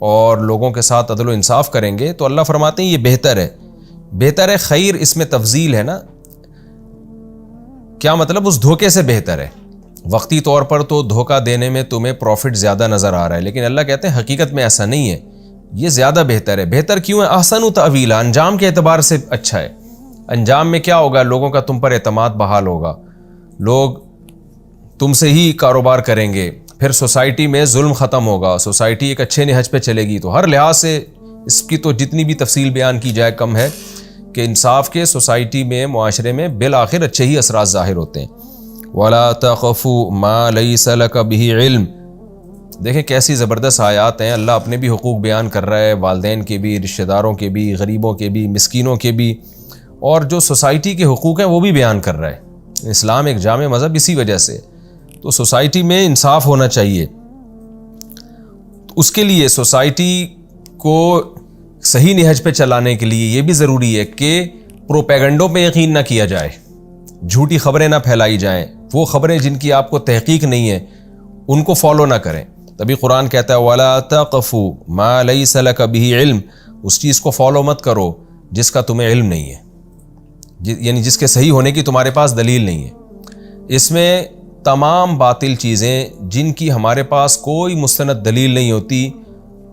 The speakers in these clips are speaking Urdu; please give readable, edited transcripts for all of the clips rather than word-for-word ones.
اور لوگوں کے ساتھ عدل و انصاف کریں گے تو اللہ فرماتے ہیں یہ بہتر ہے. بہتر ہے خیر اس میں تفضیل ہے نا. کیا مطلب؟ اس دھوکے سے بہتر ہے. وقتی طور پر تو دھوکہ دینے میں تمہیں پروفٹ زیادہ نظر آ رہا ہے، لیکن اللہ کہتے ہیں حقیقت میں ایسا نہیں ہے، یہ زیادہ بہتر ہے. بہتر کیوں ہے؟ احسن تأویلا، انجام کے اعتبار سے اچھا ہے. انجام میں کیا ہوگا؟ لوگوں کا تم پر اعتماد بحال ہوگا، لوگ تم سے ہی کاروبار کریں گے، پھر سوسائٹی میں ظلم ختم ہوگا، سوسائٹی ایک اچھے نہج پہ چلے گی. تو ہر لحاظ سے اس کی تو جتنی بھی تفصیل بیان کی جائے کم ہے کہ انصاف کے سوسائٹی میں، معاشرے میں بالآخر اچھے ہی اثرات ظاہر ہوتے ہیں. وَلَا تَخْفُ مَا لَيْسَ لَكَ بِهِ عِلْم. دیکھیں کیسی زبردست آیات ہیں. اللہ اپنے بھی حقوق بیان کر رہا ہے، والدین کے بھی، رشتہ داروں کے بھی، غریبوں کے بھی، مسکینوں کے بھی، اور جو سوسائٹی کے حقوق ہیں وہ بھی بیان کر رہا ہے. اسلام ایک جامع مذہب اسی وجہ سے. تو سوسائٹی میں انصاف ہونا چاہیے. اس کے لیے سوسائٹی کو صحیح نہج پہ چلانے کے لیے یہ بھی ضروری ہے کہ پروپیگنڈوں پہ یقین نہ کیا جائے، جھوٹی خبریں نہ پھیلائی جائیں. وہ خبریں جن کی آپ کو تحقیق نہیں ہے ان کو فالو نہ کریں. تبھی قرآن کہتا ہے وَلَا تَقْفُ مَا لَيْسَ لَكَ بِهِ عِلْم. اس چیز کو فالو مت کرو جس کا تمہیں علم نہیں ہے، یعنی جس کے صحیح ہونے کی تمہارے پاس دلیل نہیں ہے. اس میں تمام باطل چیزیں جن کی ہمارے پاس کوئی مستند دلیل نہیں ہوتی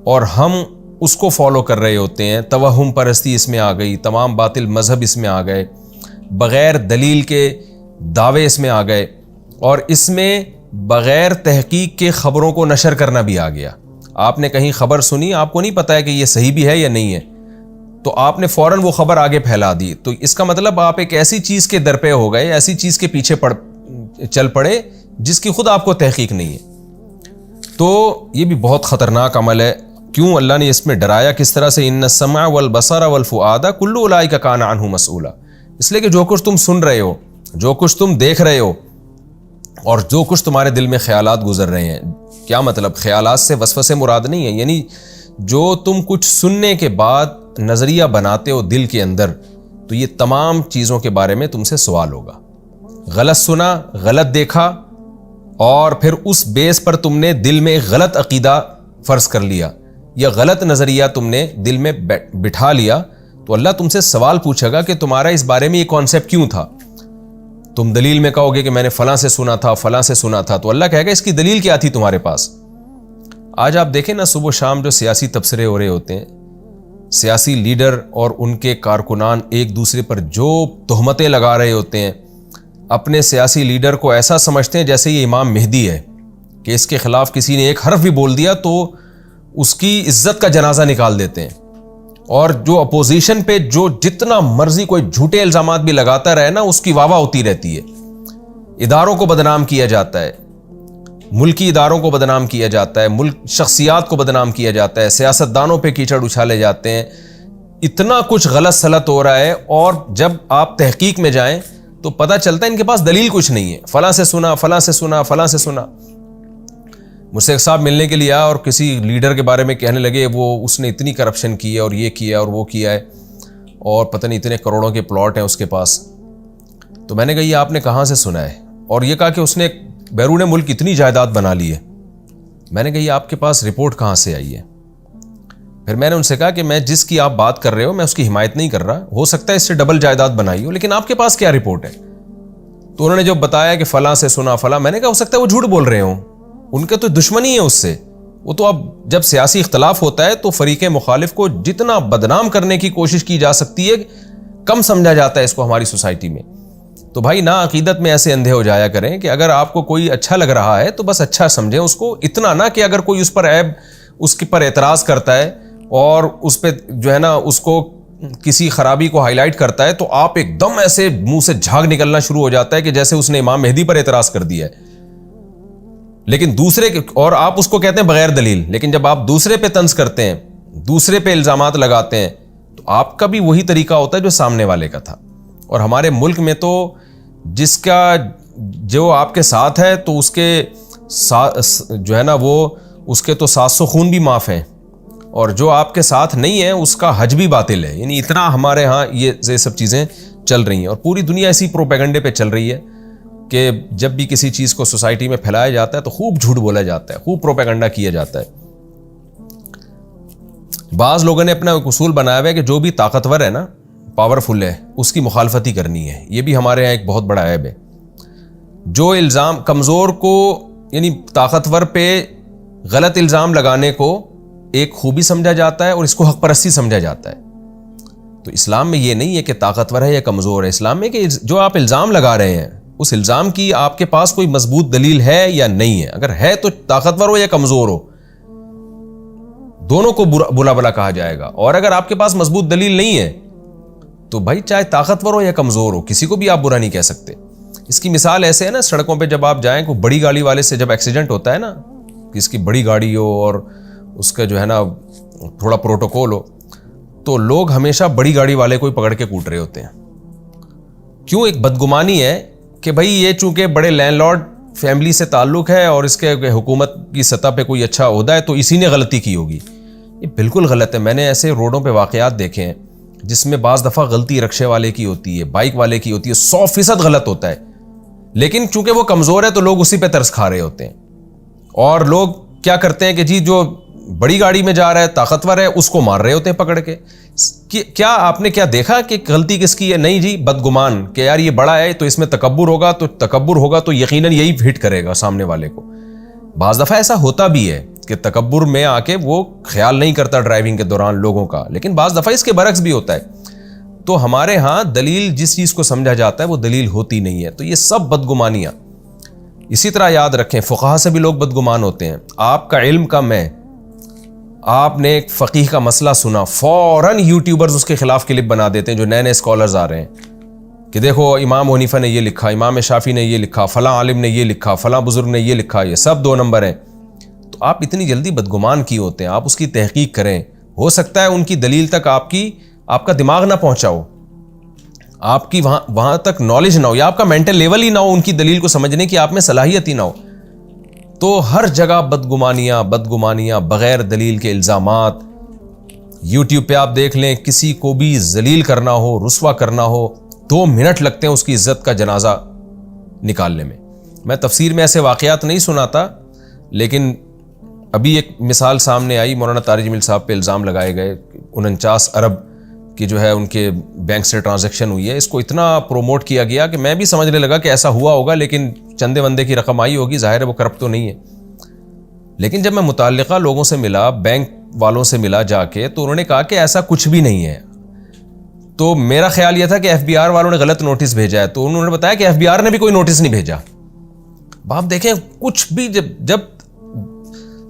اور ہم اس کو فالو کر رہے ہوتے ہیں. توہم پرستی اس میں آ گئی، تمام باطل مذہب اس میں آ گئے، بغیر دلیل کے دعوے اس میں آ گئے، اور اس میں بغیر تحقیق کے خبروں کو نشر کرنا بھی آ گیا. آپ نے کہیں خبر سنی، آپ کو نہیں پتہ ہے کہ یہ صحیح بھی ہے یا نہیں ہے، تو آپ نے فوراً وہ خبر آگے پھیلا دی. تو اس کا مطلب آپ ایک ایسی چیز کے درپے ہو گئے، ایسی چیز کے پیچھے چل پڑے جس کی خود آپ کو تحقیق نہیں ہے. تو یہ بھی بہت خطرناک عمل ہے. کیوں اللہ نے اس میں ڈرایا کس طرح سے؟ ان السمع والبصر والفؤاد کل اولئک کان عنہ مسئولا. اس لیے کہ جو کچھ تم سن رہے ہو، جو کچھ تم دیکھ رہے ہو، اور جو کچھ تمہارے دل میں خیالات گزر رہے ہیں. کیا مطلب؟ خیالات سے وسوسے مراد نہیں ہے، یعنی جو تم کچھ سننے کے بعد نظریہ بناتے ہو دل کے اندر، تو یہ تمام چیزوں کے بارے میں تم سے سوال ہوگا. غلط سنا، غلط دیکھا، اور پھر اس بیس پر تم نے دل میں ایک غلط عقیدہ فرض کر لیا یا غلط نظریہ تم نے دل میں بٹھا لیا، تو اللہ تم سے سوال پوچھے گا کہ تمہارا اس بارے میں یہ کانسیپٹ کیوں تھا. تم دلیل میں کہو گے کہ میں نے فلاں سے سنا تھا، فلاں سے سنا تھا، تو اللہ کہے گا اس کی دلیل کیا تھی تمہارے پاس؟ آج آپ دیکھیں نا، صبح و شام جو سیاسی تبصرے ہو رہے ہوتے ہیں، سیاسی لیڈر اور ان کے کارکنان ایک دوسرے پر جو تہمتیں لگا رہے ہوتے ہیں، اپنے سیاسی لیڈر کو ایسا سمجھتے ہیں جیسے یہ امام مہدی ہے کہ اس کے خلاف کسی نے ایک حرف بھی بول دیا تو اس کی عزت کا جنازہ نکال دیتے ہیں. اور جو اپوزیشن پہ جو جتنا مرضی کوئی جھوٹے الزامات بھی لگاتا رہے نا، اس کی واہ واہ ہوتی رہتی ہے. اداروں کو بدنام کیا جاتا ہے، ملکی اداروں کو بدنام کیا جاتا ہے، ملک شخصیات کو بدنام کیا جاتا ہے، سیاستدانوں پہ کیچڑ اچھالے جاتے ہیں. اتنا کچھ غلط سلط ہو رہا ہے، اور جب آپ تحقیق میں جائیں تو پتہ چلتا ہے ان کے پاس دلیل کچھ نہیں ہے. فلاں سے سنا، فلاں سے سنا، فلاں سے سنا. مجھ سے ایک صاحب ملنے کے لیے آیا اور کسی لیڈر کے بارے میں کہنے لگے وہ اس نے اتنی کرپشن کی ہے اور یہ کیا اور وہ کیا ہے، اور پتہ نہیں اتنے کروڑوں کے پلاٹ ہیں اس کے پاس. تو میں نے کہا یہ آپ نے کہاں سے سنا ہے؟ اور یہ کہا کہ اس نے بیرون ملک اتنی جائیداد بنا لی ہے. میں نے کہا یہ آپ کے پاس رپورٹ کہاں سے آئی ہے؟ پھر میں نے ان سے کہا کہ میں جس کی آپ بات کر رہے ہو میں اس کی حمایت نہیں کر رہا، ہو سکتا ہے اس سے ڈبل جائیداد بنائی ہو، لیکن آپ کے پاس کیا رپورٹ ہے؟ تو انہوں نے جو بتایا کہ فلاں سے سنا فلاں، میں نے کہا ہو سکتا ہے وہ جھوٹ بول رہے ہوں، ان کے تو دشمنی ہے اس سے. وہ تو اب جب سیاسی اختلاف ہوتا ہے تو فریق مخالف کو جتنا بدنام کرنے کی کوشش کی جا سکتی ہے کم سمجھا جاتا ہے اس کو ہماری سوسائٹی میں. تو بھائی نا عقیدت میں ایسے اندھے ہو جایا کریں کہ اگر آپ کو کوئی اچھا لگ رہا ہے تو بس اچھا سمجھیں اس کو، اتنا نہ کہ اگر کوئی اس پر عیب اس کے پر اعتراض کرتا ہے اور اس پہ جو ہے نا اس کو کسی خرابی کو ہائی لائٹ کرتا ہے تو آپ ایک دم ایسے منہ سے جھاگ نکلنا شروع ہو جاتا ہے کہ جیسے اس نے امام مہدی پر اعتراض کر دیا ہے. لیکن دوسرے اور آپ اس کو کہتے ہیں بغیر دلیل، لیکن جب آپ دوسرے پہ طنز کرتے ہیں، دوسرے پہ الزامات لگاتے ہیں، تو آپ کا بھی وہی طریقہ ہوتا ہے جو سامنے والے کا تھا. اور ہمارے ملک میں تو جس کا جو آپ کے ساتھ ہے تو اس کے جو ہے نا وہ اس کے تو 700 خون بھی معاف ہیں، اور جو آپ کے ساتھ نہیں ہے اس کا حج بھی باطل ہے. یعنی اتنا ہمارے ہاں یہ سب چیزیں چل رہی ہیں، اور پوری دنیا اسی پروپیگنڈے پہ چل رہی ہے کہ جب بھی کسی چیز کو سوسائٹی میں پھیلایا جاتا ہے تو خوب جھوٹ بولا جاتا ہے، خوب پروپیگنڈا کیا جاتا ہے. بعض لوگوں نے اپنا ایک اصول بنایا ہوا ہے کہ جو بھی طاقتور ہے نا، پاورفل ہے، اس کی مخالفت ہی کرنی ہے. یہ بھی ہمارے یہاں ایک بہت بڑا عیب ہے. جو الزام کمزور کو، یعنی طاقتور پہ غلط الزام لگانے کو ایک خوبی سمجھا جاتا ہے اور اس کو حق پرستی سمجھا جاتا ہے. تو اسلام میں یہ نہیں ہے کہ طاقتور ہے یا کمزور ہے. اسلام میں کہ جو آپ الزام لگا رہے ہیں اس الزام کی آپ کے پاس کوئی مضبوط دلیل ہے یا نہیں ہے. اگر ہے تو طاقتور ہو یا کمزور ہو، دونوں کو برا بلا کہا جائے گا. اور اگر آپ کے پاس مضبوط دلیل نہیں ہے تو بھائی چاہے طاقتور ہو یا کمزور ہو، کسی کو بھی آپ برا نہیں کہہ سکتے. اس کی مثال ایسے ہے نا، سڑکوں پہ جب آپ جائیں، کوئی بڑی گاڑی والے سے جب ایکسیڈنٹ ہوتا ہے نا، کہ اس کی بڑی گاڑی ہو اور اس کا جو ہے نا تھوڑا پروٹوکول ہو، تو لوگ ہمیشہ بڑی گاڑی والے کو ہی پکڑ کے کوٹ رہے ہوتے ہیں. کیوں؟ ایک بدگمانی ہے کہ بھائی یہ چونکہ بڑے لینڈ لارڈ فیملی سے تعلق ہے اور اس کے حکومت کی سطح پہ کوئی اچھا عہدہ ہے تو اسی نے غلطی کی ہوگی. یہ بالکل غلط ہے. میں نے ایسے روڈوں پہ واقعات دیکھے ہیں جس میں بعض دفعہ غلطی رکشے والے کی ہوتی ہے، بائک والے کی ہوتی ہے، 100% غلط ہوتا ہے، لیکن چونکہ وہ کمزور ہے تو لوگ اسی پہ ترس کھا رہے ہوتے ہیں. اور لوگ کیا کرتے ہیں کہ جی جو بڑی گاڑی میں جا رہا ہے، طاقتور ہے، اس کو مار رہے ہوتے ہیں پکڑ کے. کیا آپ نے کیا دیکھا کہ غلطی کس کی ہے؟ نہیں جی، بدگمان کہ یار یہ بڑا ہے تو اس میں تکبر ہوگا تو یقیناً یہی ہٹ کرے گا سامنے والے کو. بعض دفعہ ایسا ہوتا بھی ہے کہ تکبر میں آ کے وہ خیال نہیں کرتا ڈرائیونگ کے دوران لوگوں کا، لیکن بعض دفعہ اس کے برعکس بھی ہوتا ہے. تو ہمارے ہاں دلیل جس چیز کو سمجھا جاتا ہے وہ دلیل ہوتی نہیں ہے. تو یہ سب بدگمانیاں. اسی طرح یاد رکھیں، فقہا سے بھی لوگ بدگمان ہوتے ہیں. آپ کا علم کم ہے، آپ نے ایک فقیہ کا مسئلہ سنا، فوراً یوٹیوبرز اس کے خلاف کلپ بنا دیتے ہیں. جو نئے اسکالرز آ رہے ہیں کہ دیکھو امام حنیفہ نے یہ لکھا، امام شافعی نے یہ لکھا، فلاں عالم نے یہ لکھا، فلاں بزرگ نے یہ لکھا، یہ سب 2 نمبر ہیں. تو آپ اتنی جلدی بدگمان کیوں ہوتے ہیں؟ آپ اس کی تحقیق کریں. ہو سکتا ہے ان کی دلیل تک آپ کا دماغ نہ پہنچا ہو، آپ کی وہاں تک نالج نہ ہو، یا آپ کا مینٹل لیول ہی نہ ہو ان کی دلیل کو سمجھنے کی، آپ میں صلاحیت ہی نہ ہو. تو ہر جگہ بدگمانیاں، بغیر دلیل کے الزامات. یوٹیوب پہ آپ دیکھ لیں، کسی کو بھی ذلیل کرنا ہو، رسوا کرنا ہو، 2 منٹ لگتے ہیں اس کی عزت کا جنازہ نکالنے میں. میں تفسیر میں ایسے واقعات نہیں سناتا، لیکن ابھی ایک مثال سامنے آئی. مولانا طارق جمیل صاحب پہ الزام لگائے گئے، 49 ارب کی جو ہے ان کے بینک سے ٹرانزیکشن ہوئی ہے. اس کو اتنا پروموٹ کیا گیا کہ میں بھی سمجھنے لگا کہ ایسا ہوا ہوگا، لیکن چندے وندے کی رقم آئی ہوگی، ظاہر ہے وہ کرپٹ تو نہیں ہے. لیکن جب میں متعلقہ لوگوں سے ملا، بینک والوں سے ملا جا کے، تو انہوں نے کہا کہ ایسا کچھ بھی نہیں ہے. تو میرا خیال یہ تھا کہ FBI والوں نے غلط نوٹس بھیجا ہے، تو انہوں نے بتایا کہ FBI نے بھی کوئی نوٹس نہیں بھیجا. آپ دیکھیں، کچھ بھی جب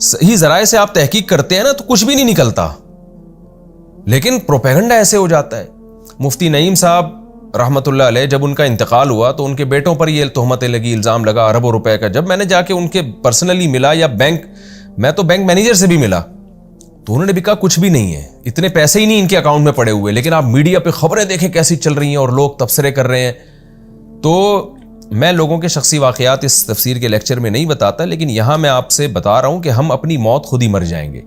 صحیح ذرائع سے آپ تحقیق کرتے ہیں نا تو کچھ بھی نہیں نکلتا، لیکن پروپیگنڈا ایسے ہو جاتا ہے. مفتی نعیم صاحب رحمۃ اللہ علیہ، جب ان کا انتقال ہوا تو ان کے بیٹوں پر یہ تہمتیں لگی، الزام لگا اربوں روپے کا. جب میں نے جا کے ان کے پرسنلی ملا، یا میں تو بینک مینیجر سے بھی ملا، تو انہوں نے بھی کہا کچھ بھی نہیں ہے، اتنے پیسے ہی نہیں ان کے اکاؤنٹ میں پڑے ہوئے. لیکن آپ میڈیا پہ خبریں دیکھیں کیسی چل رہی ہیں اور لوگ تبصرے کر رہے ہیں. تو میں لوگوں کے شخصی واقعات اس تفسیر کے لیکچر میں نہیں بتاتا، لیکن یہاں میں آپ سے بتا رہا ہوں کہ ہم اپنی موت خود ہی مر جائیں گے.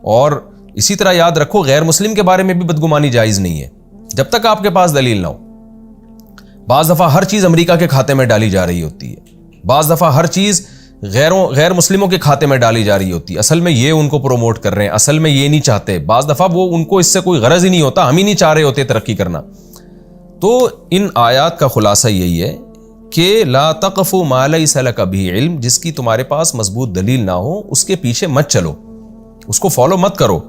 اور اسی طرح یاد رکھو، غیر مسلم کے بارے میں بھی بدگمانی جائز نہیں ہے جب تک آپ کے پاس دلیل نہ ہو. بعض دفعہ ہر چیز امریکہ کے کھاتے میں ڈالی جا رہی ہوتی ہے، بعض دفعہ ہر چیز غیر مسلموں کے کھاتے میں ڈالی جا رہی ہوتی ہے. اصل میں یہ ان کو پروموٹ کر رہے ہیں، اصل میں یہ نہیں چاہتے. بعض دفعہ وہ ان کو اس سے کوئی غرض ہی نہیں ہوتا، ہم ہی نہیں چاہ رہے ہوتے ترقی کرنا. تو ان آیات کا خلاصہ یہی ہے کہ لا تقف ما لیس لک بہ علم، جس کی تمہارے پاس مضبوط دلیل نہ ہو اس کے پیچھے مت چلو، اس کو فالو مت کرو.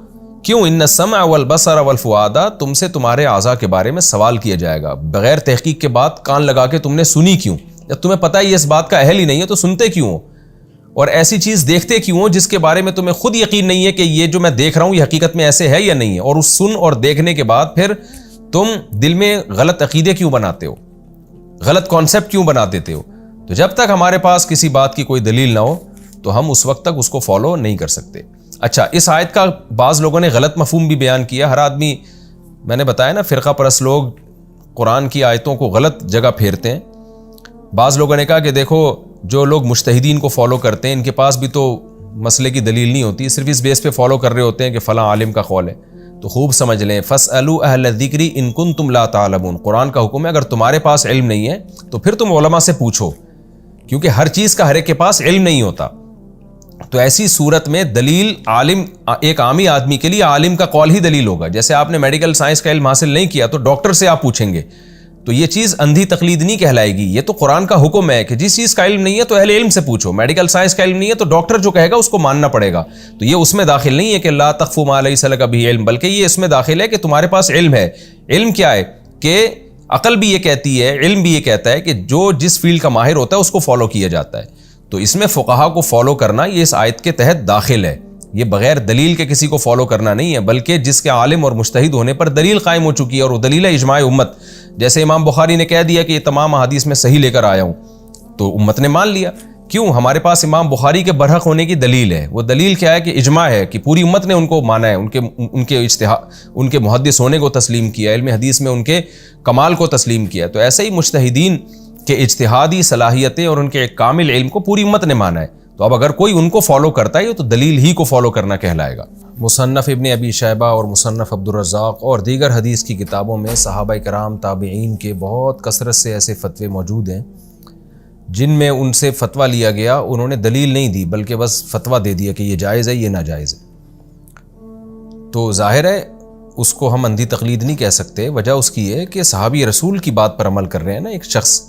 کیوں؟ ان السمع والبصر والفؤاد، تم سے تمہارے اعضاء کے بارے میں سوال کیا جائے گا. بغیر تحقیق کے بات کان لگا کے تم نے سنی کیوں؟ جب تمہیں پتہ ہے یہ اس بات کا اہل ہی نہیں ہے تو سنتے کیوں ہو؟ اور ایسی چیز دیکھتے کیوں ہو جس کے بارے میں تمہیں خود یقین نہیں ہے کہ یہ جو میں دیکھ رہا ہوں یہ حقیقت میں ایسے ہے یا نہیں ہے؟ اور اس سن اور دیکھنے کے بعد پھر تم دل میں غلط عقیدے کیوں بناتے ہو، غلط کانسیپٹ کیوں بنا دیتے ہو؟ تو جب تک ہمارے پاس کسی بات کی کوئی دلیل نہ ہو تو ہم اس وقت تک اس کو فالو نہیں کر سکتے. اچھا، اس آیت کا بعض لوگوں نے غلط مفہوم بھی بیان کیا. ہر آدمی، میں نے بتایا نا، فرقہ پرست لوگ قرآن کی آیتوں کو غلط جگہ پھیرتے ہیں. بعض لوگوں نے کہا کہ دیکھو جو لوگ مجتہدین کو فالو کرتے ہیں ان کے پاس بھی تو مسئلے کی دلیل نہیں ہوتی، صرف اس بیس پہ فالو کر رہے ہوتے ہیں کہ فلاں عالم کا قول ہے. تو خوب سمجھ لیں، فاسألوا اہل الذکر ان کنتم لا تعلمون. قرآن کا حکم ہے اگر تمہارے پاس علم نہیں ہے تو پھر تم علماء سے پوچھو، کیونکہ ہر چیز کا ہر ایک کے پاس علم نہیں ہوتا. تو ایسی صورت میں دلیل عالم، ایک عامی آدمی کے لیے عالم کا قول ہی دلیل ہوگا. جیسے آپ نے میڈیکل سائنس کا علم حاصل نہیں کیا تو ڈاکٹر سے آپ پوچھیں گے، تو یہ چیز اندھی تقلید نہیں کہلائے گی. یہ تو قرآن کا حکم ہے کہ جس چیز کا علم نہیں ہے تو اہل علم سے پوچھو. میڈیکل سائنس کا علم نہیں ہے تو ڈاکٹر جو کہے گا اس کو ماننا پڑے گا. تو یہ اس میں داخل نہیں ہے کہ لا تقف ما لیس لک بہ علم، بلکہ یہ اس میں داخل ہے کہ تمہارے پاس علم ہے. علم کیا ہے کہ عقل بھی یہ کہتی ہے، علم بھی یہ کہتا ہے کہ جو جس فیلڈ کا ماہر ہوتا ہے اس کو فالو کیا جاتا ہے. تو اس میں فقہا کو فالو کرنا یہ اس آیت کے تحت داخل ہے. یہ بغیر دلیل کے کسی کو فالو کرنا نہیں ہے، بلکہ جس کے عالم اور مجتہد ہونے پر دلیل قائم ہو چکی ہے، اور وہ دلیل ہے اجماع امت. جیسے امام بخاری نے کہہ دیا کہ یہ تمام احادیث میں صحیح لے کر آیا ہوں، تو امت نے مان لیا. کیوں؟ ہمارے پاس امام بخاری کے برحق ہونے کی دلیل ہے. وہ دلیل کیا ہے کہ اجماع ہے، کہ پوری امت نے ان کو مانا ہے، ان کے محدث ہونے کو تسلیم کیا، علم حدیث میں ان کے کمال کو تسلیم کیا. تو ایسے ہی مجتہدین کے اجتہادی صلاحیتیں اور ان کے کامل علم کو پوری امت نے مانا ہے. تو اب اگر کوئی ان کو فالو کرتا ہے تو دلیل ہی کو فالو کرنا کہلائے گا. مصنف ابن ابی شیبہ اور مصنف عبدالرزاق اور دیگر حدیث کی کتابوں میں صحابہ کرام تابعین کے بہت کثرت سے ایسے فتوے موجود ہیں جن میں ان سے فتویٰ لیا گیا، انہوں نے دلیل نہیں دی بلکہ بس فتویٰ دے دیا کہ یہ جائز ہے، یہ ناجائز ہے. تو ظاہر ہے اس کو ہم اندھی تقلید نہیں کہہ سکتے. وجہ اس کی ہے کہ صحابی رسول کی بات پر عمل کر رہے ہیں نا ایک شخص،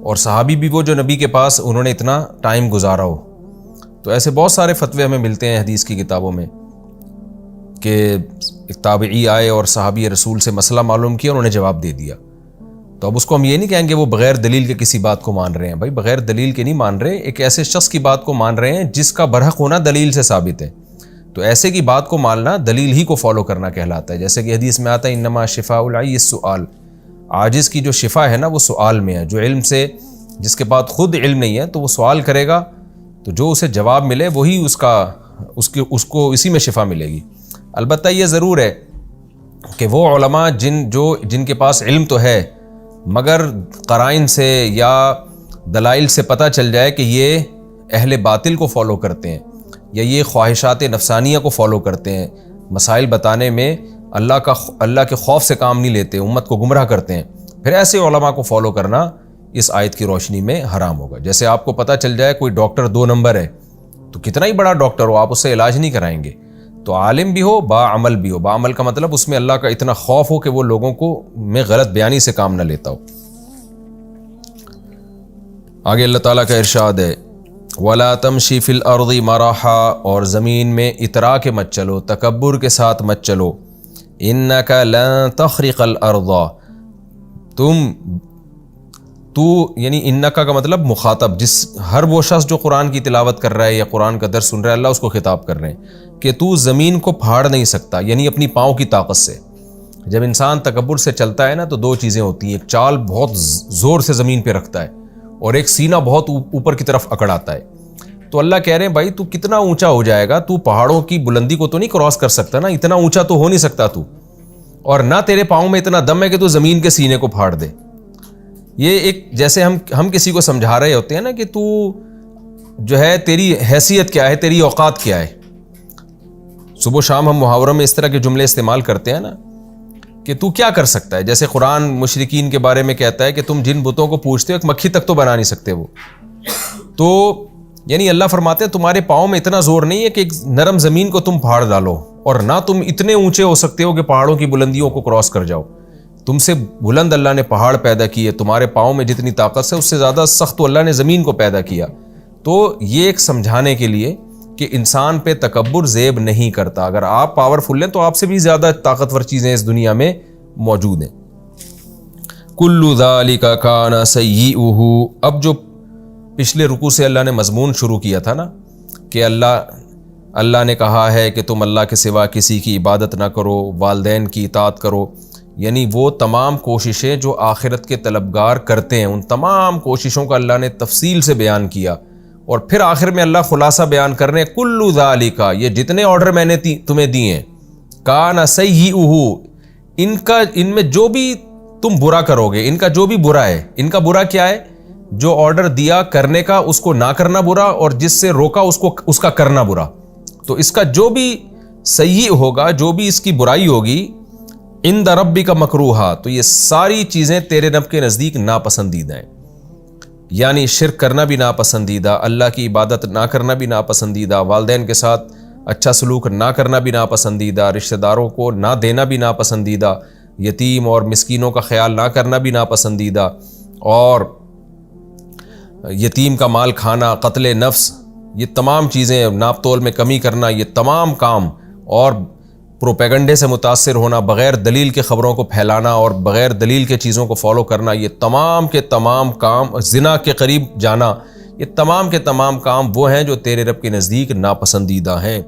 اور صحابی بھی وہ جو نبی کے پاس انہوں نے اتنا ٹائم گزارا ہو. تو ایسے بہت سارے فتوے ہمیں ملتے ہیں حدیث کی کتابوں میں کہ ایک تابعی آئے اور صحابی رسول سے مسئلہ معلوم کیا، انہوں نے جواب دے دیا. تو اب اس کو ہم یہ نہیں کہیں گے وہ بغیر دلیل کے کسی بات کو مان رہے ہیں. بھائی بغیر دلیل کے نہیں مان رہے، ایک ایسے شخص کی بات کو مان رہے ہیں جس کا برحق ہونا دلیل سے ثابت ہے. تو ایسے کی بات کو ماننا دلیل ہی کو فالو کرنا کہلاتا ہے. جیسے کہ حدیث میں آتا ہے انما شفاء العی السؤال، عاجز کی جو شفا ہے نا وہ سوال میں ہے. جو علم سے، جس کے بعد خود علم نہیں ہے تو وہ سوال کرے گا، تو جو اسے جواب ملے وہی اس کو اسی میں شفا ملے گی. البتہ یہ ضرور ہے کہ وہ علماء جن کے پاس علم تو ہے مگر قرائن سے یا دلائل سے پتہ چل جائے کہ یہ اہل باطل کو فالو کرتے ہیں یا یہ خواہشات نفسانیہ کو فالو کرتے ہیں، مسائل بتانے میں اللہ کے خوف سے کام نہیں لیتے، امت کو گمراہ کرتے ہیں، پھر ایسے علماء کو فالو کرنا اس آیت کی روشنی میں حرام ہوگا. جیسے آپ کو پتہ چل جائے کوئی ڈاکٹر 2 نمبر ہے، تو کتنا ہی بڑا ڈاکٹر ہو آپ اس سے علاج نہیں کرائیں گے. تو عالم بھی ہو، باعمل بھی ہو. باعمل کا مطلب اس میں اللہ کا اتنا خوف ہو کہ وہ لوگوں کو میں غلط بیانی سے کام نہ لیتا ہو. آگے اللہ تعالیٰ کا ارشاد ہے وَلَا تَمْشِ فِي الْأَرْضِ مَرَحًا، اور زمین میں اترا کے مت چلو، تکبر کے ساتھ مت چلو. إِنَّكَ لَن تَخْرِقَ الْأَرْضَ، تو یعنی انکا کا مطلب مخاطب، ہر وہ شخص جو قرآن کی تلاوت کر رہا ہے یا قرآن کا درس سن رہا ہے، اللہ اس کو خطاب کر رہے ہیں کہ تو زمین کو پھاڑ نہیں سکتا، یعنی اپنی پاؤں کی طاقت سے. جب انسان تکبر سے چلتا ہے نا تو 2 چیزیں ہوتی ہیں، ایک چال بہت زور سے زمین پہ رکھتا ہے اور ایک سینہ بہت اوپر کی طرف اکڑ آتا ہے. تو اللہ کہہ رہے ہیں بھائی تو کتنا اونچا ہو جائے گا، تو پہاڑوں کی بلندی کو تو نہیں کراس کر سکتا نا، اتنا اونچا تو ہو نہیں سکتا تو، اور نہ تیرے پاؤں میں اتنا دم ہے کہ تو زمین کے سینے کو پھاڑ دے. یہ ایک جیسے ہم کسی کو سمجھا رہے ہوتے ہیں نا کہ تو جو ہے تیری حیثیت کیا ہے، تیری اوقات کیا ہے. صبح و شام ہم محاوروں میں اس طرح کے جملے استعمال کرتے ہیں نا کہ تو کیا کر سکتا ہے. جیسے قرآن مشرکین کے بارے میں کہتا ہے کہ تم جن بتوں کو پوجتے ہو ایک مکھی تک تو بنا نہیں سکتے وہ. تو یعنی اللہ فرماتے ہیں تمہارے پاؤں میں اتنا زور نہیں ہے کہ ایک نرم زمین کو تم پھاڑ ڈالو، اور نہ تم اتنے اونچے ہو سکتے ہو کہ پہاڑوں کی بلندیوں کو کراس کر جاؤ. تم سے بلند اللہ نے پہاڑ پیدا کیے، تمہارے پاؤں میں جتنی طاقت ہے اس سے زیادہ سخت اللہ نے زمین کو پیدا کیا. تو یہ ایک سمجھانے کے لیے کہ انسان پہ تکبر زیب نہیں کرتا. اگر آپ پاورفل ہیں تو آپ سے بھی زیادہ طاقتور چیزیں اس دنیا میں موجود ہیں. کل ذالک کان سیئہ، اب جو پچھلے رکوع سے اللہ نے مضمون شروع کیا تھا نا کہ اللہ نے کہا ہے کہ تم اللہ کے سوا کسی کی عبادت نہ کرو، والدین کی اطاعت کرو، یعنی وہ تمام کوششیں جو آخرت کے طلبگار کرتے ہیں ان تمام کوششوں کا اللہ نے تفصیل سے بیان کیا. اور پھر آخر میں اللہ خلاصہ بیان کر رہے ہیں کل ذالک، یہ جتنے آرڈر میں نے تمہیں دیے ہیں، کان سیئہ، ان میں جو بھی تم برا کرو گے، ان کا جو بھی برا ہے، ان کا برا کیا ہے؟ جو آرڈر دیا کرنے کا اس کو نہ کرنا برا، اور جس سے روکا اس کا کرنا برا. تو اس کا جو بھی سیئ ہوگا، جو بھی اس کی برائی ہوگی، عند ربک مکروہا، تو یہ ساری چیزیں تیرے رب کے نزدیک ناپسندیدہ ہیں. یعنی شرک کرنا بھی ناپسندیدہ، اللہ کی عبادت نہ کرنا بھی ناپسندیدہ، والدین کے ساتھ اچھا سلوک نہ کرنا بھی ناپسندیدہ، رشتہ داروں کو نہ دینا بھی ناپسندیدہ، یتیم اور مسکینوں کا خیال نہ کرنا بھی ناپسندیدہ، اور یتیم کا مال کھانا، قتل نفس، یہ تمام چیزیں، ناپ تول میں کمی کرنا، یہ تمام کام، اور پروپیگنڈے سے متاثر ہونا، بغیر دلیل کے خبروں کو پھیلانا اور بغیر دلیل کے چیزوں کو فالو کرنا، یہ تمام کے تمام کام، زنا کے قریب جانا، یہ تمام کے تمام کام وہ ہیں جو تیرے رب کے نزدیک ناپسندیدہ ہیں۔